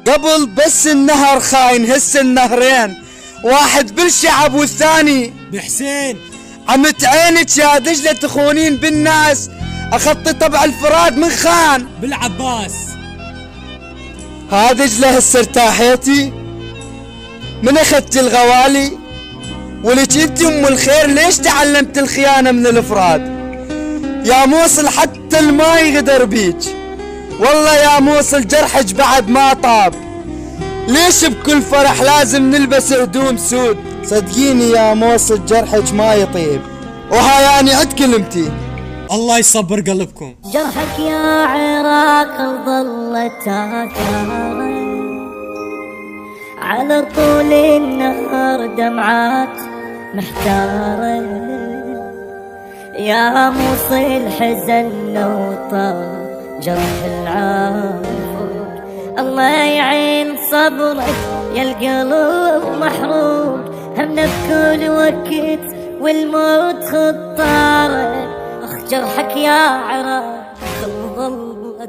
قبل بس النهر خاين، هسه النهرين، واحد بالشعب والثاني بحسين. عمت عينك يا دجلة تخونين بالناس، اخذت طبع الفراد من خان بالعباس. ها دجلة هسه ارتاحيتي من اخذت الغوالي، ولك انت ام الخير ليش تعلمت الخيانة من الافراد؟ يا موصل حتى الماي غدر بيك، والله يا موصل جرحك بعد ما طاب، ليش بكل فرح لازم نلبس هدوم سود؟ صدقيني يا موصل جرحك ما يطيب، وها يعني عد كلمتي. الله يصبر قلبكم. جرحك يا عراق ظلت آثاره، على طول النهر دمعات محتارة، يا موصل حزن وطار جرح العافر، الله يعين صبرك يا القلب محروق، همنا بكل وقت والموت خطاره، اخ جرحك يا عراق ظل